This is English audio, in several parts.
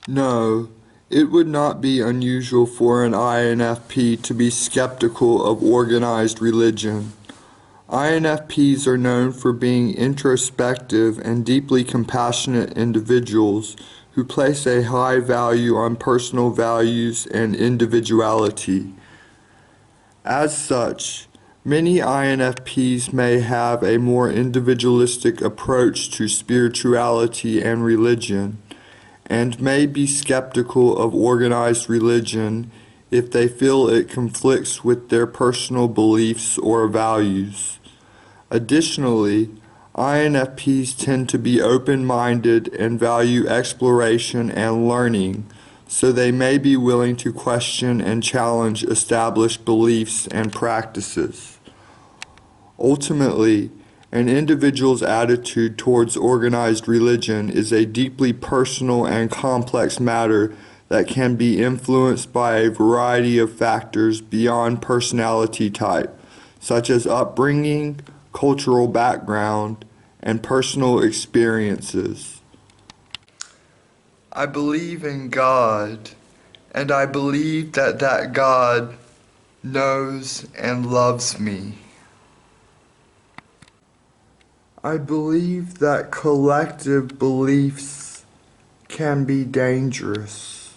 No, it would not be unusual for an INFP to be skeptical of organized religion. INFPs are known for being introspective and deeply compassionate individuals who place a high value on personal values and individuality. As such, many INFPs may have a more individualistic approach to spirituality and religion, and may be skeptical of organized religion if they feel it conflicts with their personal beliefs or values. Additionally, INFPs tend to be open-minded and value exploration and learning, so they may be willing to question and challenge established beliefs and practices. Ultimately, an individual's attitude towards organized religion is a deeply personal and complex matter that can be influenced by a variety of factors beyond personality type, such as upbringing, cultural background, and personal experiences. I believe in God, and I believe that God knows and loves me. I believe that collective beliefs can be dangerous.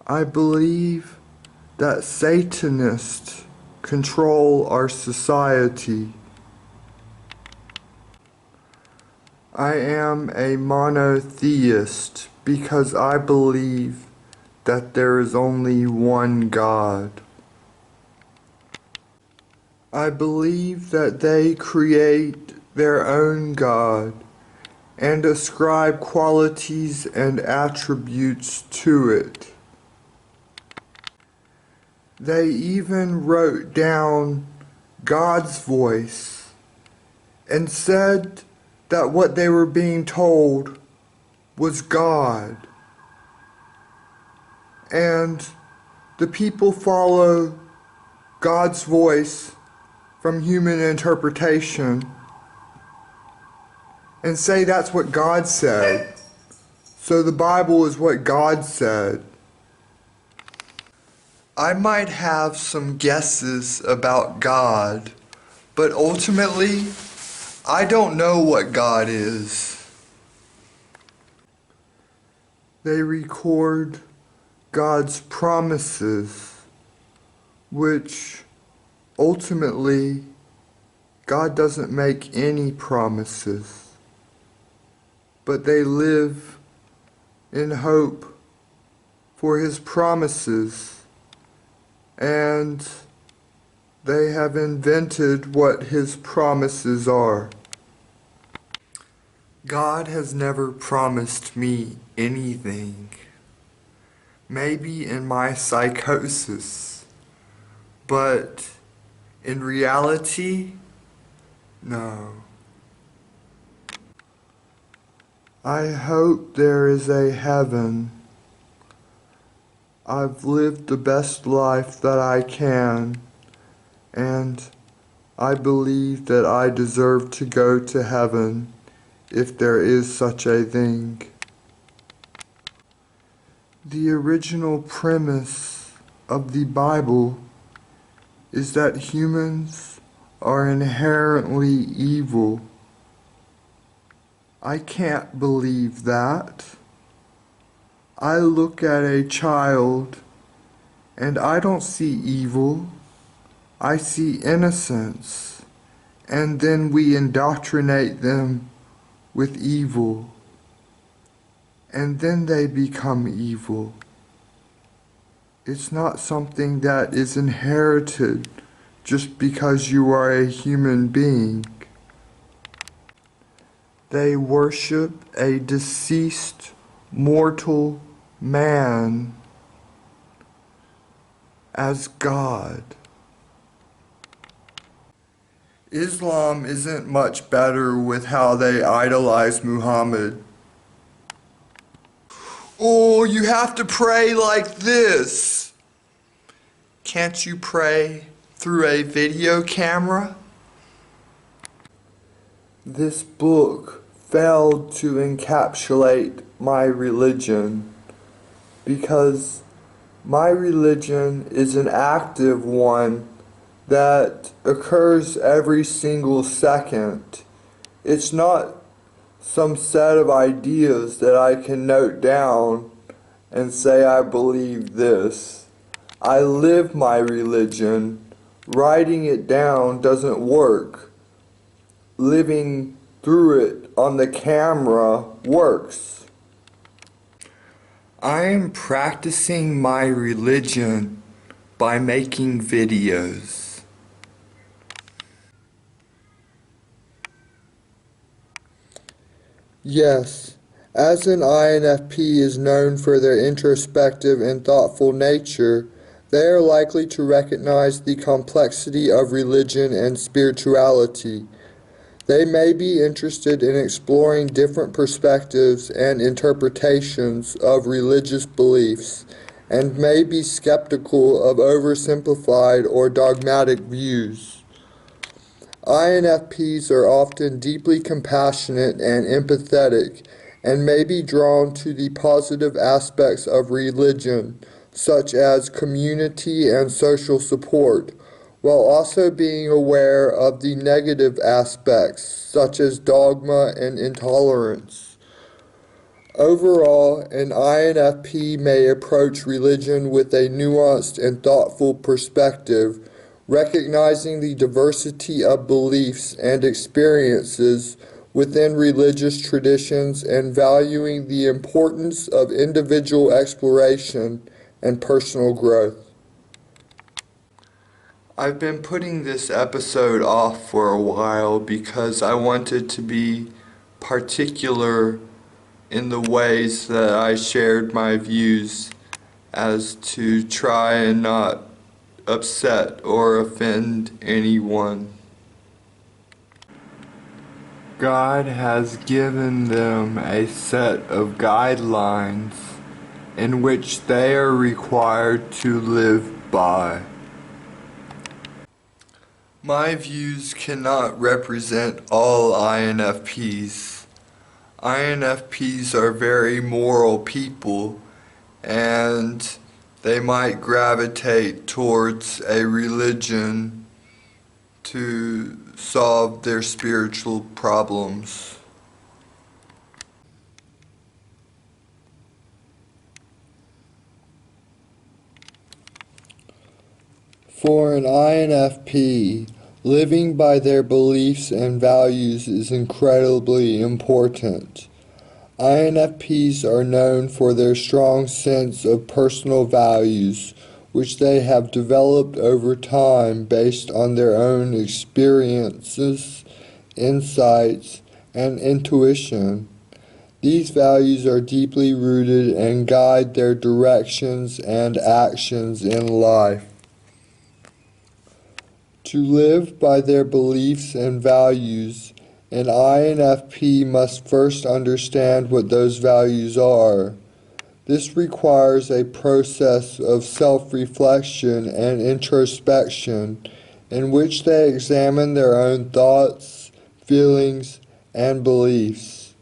I believe that Satanists control our society. I am a monotheist because I believe that there is only one God. I believe that they create their own God and ascribe qualities and attributes to it. They even wrote down God's voice and said that what they were being told was God. And the people follow God's voice from human interpretation and say that's what God said. So the Bible is what God said. I might have some guesses about God, but ultimately, I don't know what God is. They record God's promises, which ultimately, God doesn't make any promises, but they live in hope for His promises. And they have invented what His promises are. God has never promised me anything. Maybe in my psychosis, but in reality, no. I hope there is a heaven. I've lived the best life that I can, and I believe that I deserve to go to heaven if there is such a thing. The original premise of the Bible is that humans are inherently evil. I can't believe that. I look at a child and I don't see evil. I see innocence, and then we indoctrinate them with evil, and then they become evil. It's not something that is inherited just because you are a human being. They worship a deceased mortal man as God. Islam isn't much better with how they idolize Muhammad. Oh, you have to pray like this. Can't you pray through a video camera? This book failed to encapsulate my religion, because my religion is an active one that occurs every single second. It's not some set of ideas that I can note down and say I believe this. I live my religion. Writing it down doesn't work. Living through it on the camera works. I am practicing my religion by making videos. Yes, as an INFP is known for their introspective and thoughtful nature, they are likely to recognize the complexity of religion and spirituality. They may be interested in exploring different perspectives and interpretations of religious beliefs, and may be skeptical of oversimplified or dogmatic views. INFPs are often deeply compassionate and empathetic, and may be drawn to the positive aspects of religion, such as community and social support, while also being aware of the negative aspects, such as dogma and intolerance. Overall, an INFP may approach religion with a nuanced and thoughtful perspective, recognizing the diversity of beliefs and experiences within religious traditions and valuing the importance of individual exploration and personal growth. I've been putting this episode off for a while because I wanted to be particular in the ways that I shared my views, as to try and not upset or offend anyone. God has given them a set of guidelines in which they are required to live by. My views cannot represent all INFPs. INFPs are very moral people, and they might gravitate towards a religion to solve their spiritual problems. For an INFP, living by their beliefs and values is incredibly important. INFPs are known for their strong sense of personal values, which they have developed over time based on their own experiences, insights, and intuition. These values are deeply rooted and guide their directions and actions in life. To live by their beliefs and values, an INFP must first understand what those values are. This requires a process of self-reflection and introspection in which they examine their own thoughts, feelings, and beliefs.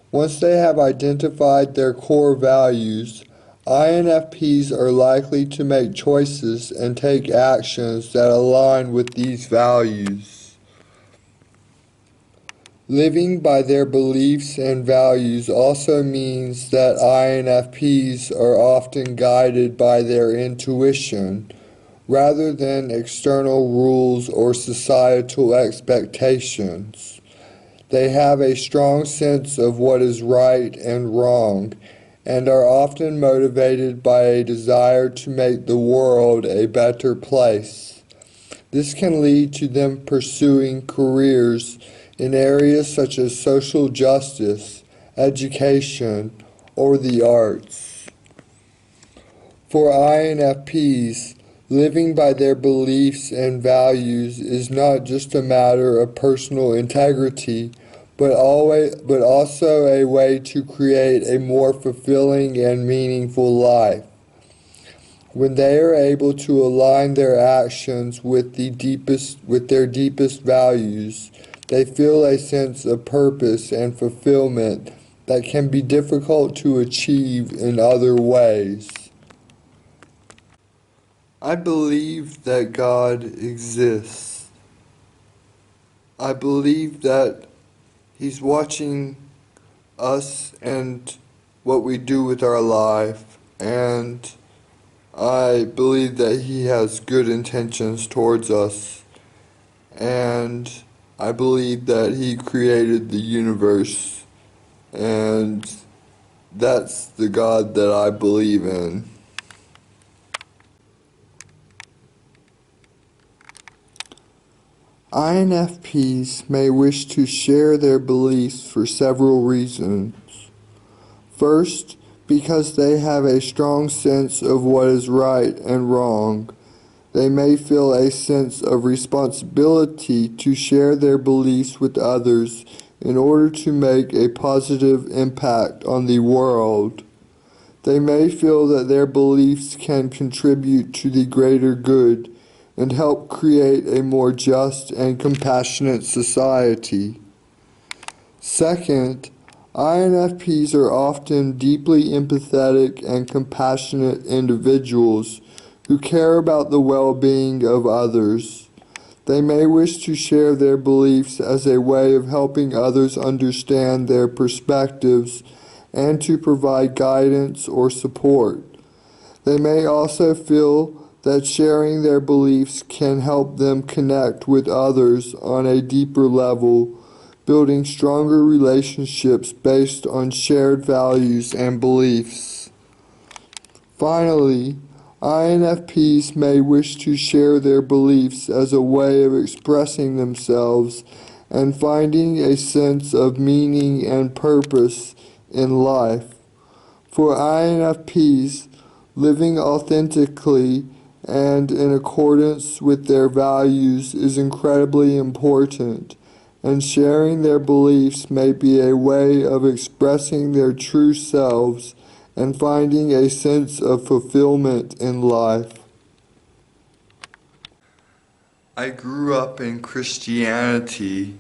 Once they have identified their core values, INFPs are likely to make choices and take actions that align with these values. Living by their beliefs and values also means that INFPs are often guided by their intuition rather than external rules or societal expectations. They have a strong sense of what is right and wrong, and are often motivated by a desire to make the world a better place. This can lead to them pursuing careers in areas such as social justice, education, or the arts. For INFPs, living by their beliefs and values is not just a matter of personal integrity, but also a way to create a more fulfilling and meaningful life. When they are able to align their actions with their deepest values, They feel a sense of purpose and fulfillment that can be difficult to achieve in other ways. I believe that God exists. I believe that He's watching us and what we do with our life, and I believe that He has good intentions towards us, and I believe that He created the universe, and that's the God that I believe in. INFPs may wish to share their beliefs for several reasons. First, because they have a strong sense of what is right and wrong. They may feel a sense of responsibility to share their beliefs with others in order to make a positive impact on the world. They may feel that their beliefs can contribute to the greater good and help create a more just and compassionate society. Second, INFPs are often deeply empathetic and compassionate individuals who care about the well-being of others. They may wish to share their beliefs as a way of helping others understand their perspectives and to provide guidance or support. They may also feel that sharing their beliefs can help them connect with others on a deeper level, building stronger relationships based on shared values and beliefs. Finally, INFPs may wish to share their beliefs as a way of expressing themselves and finding a sense of meaning and purpose in life. For INFPs, living authentically and in accordance with their values is incredibly important, and sharing their beliefs may be a way of expressing their true selves and finding a sense of fulfillment in life. I grew up in Christianity,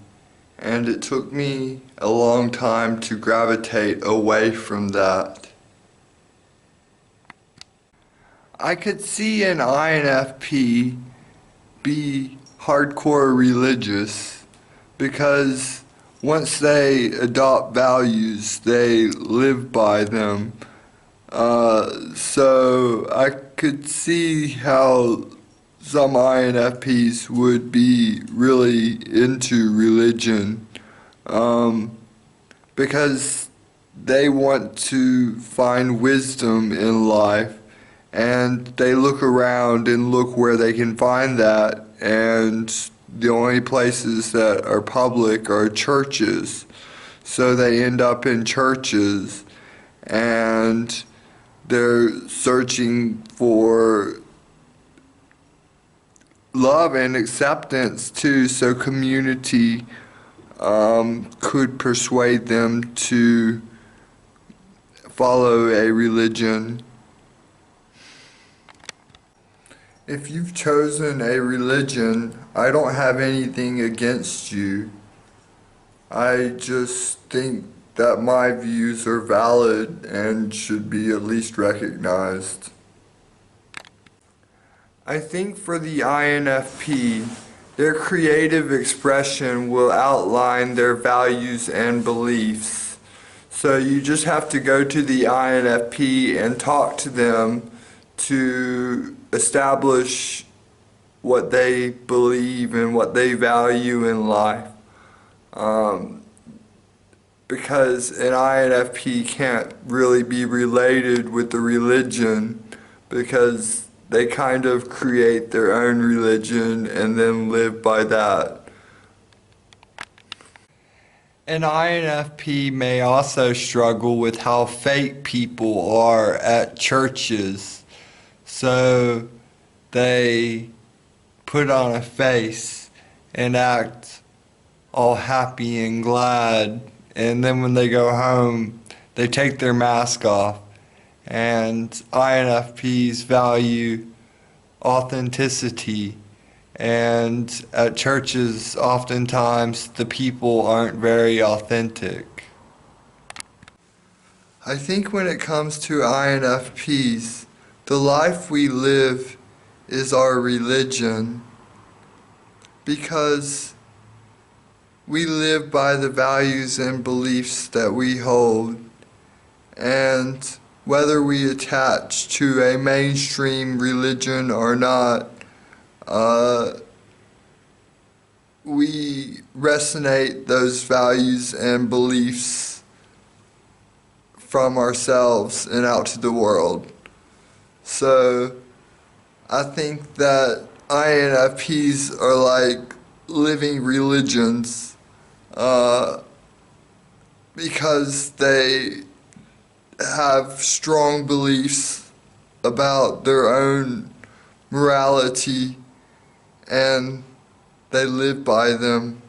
and it took me a long time to gravitate away from that. I could see an INFP be hardcore religious because once they adopt values, they live by them. So I could see how some INFPs would be really into religion because they want to find wisdom in life. And they look around and look where they can find that, and the only places that are public are churches. So they end up in churches, and they're searching for love and acceptance too, so community could persuade them to follow a religion. If you've chosen a religion, I don't have anything against you. I just think that my views are valid and should be at least recognized. I think for the INFP, their creative expression will outline their values and beliefs. So you just have to go to the INFP and talk to them to establish what they believe and what they value in life. Because an INFP can't really be related with the religion because they kind of create their own religion and then live by that. An INFP may also struggle with how fake people are at churches. So they put on a face and act all happy and glad, and then when they go home, they take their mask off. And INFPs value authenticity, And at churches, oftentimes the people aren't very authentic. I think when it comes to INFPs, the life we live is our religion, because we live by the values and beliefs that we hold. And whether we attach to a mainstream religion or not, we resonate those values and beliefs from ourselves and out to the world. So I think that INFPs are like living religions, because they have strong beliefs about their own morality and they live by them.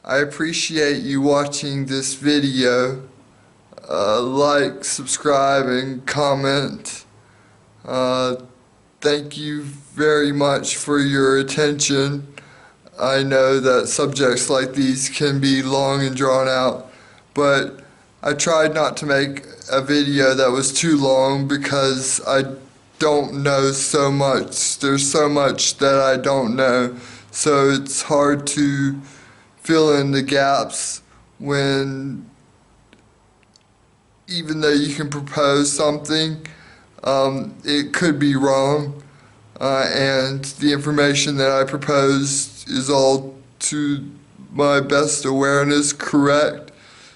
I appreciate you watching this video. Like, subscribe, and comment. Thank you very much for your attention. I know that subjects like these can be long and drawn out, but I tried not to make a video that was too long because I don't know so much. There's so much that I don't know, so it's hard to fill in the gaps when, even though you can propose something, it could be wrong, and the information that I proposed is all to my best awareness correct.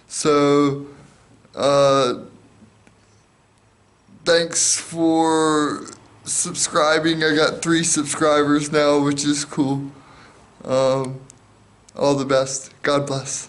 So thanks for subscribing. I got 3 subscribers now, which is cool. All the best. God bless.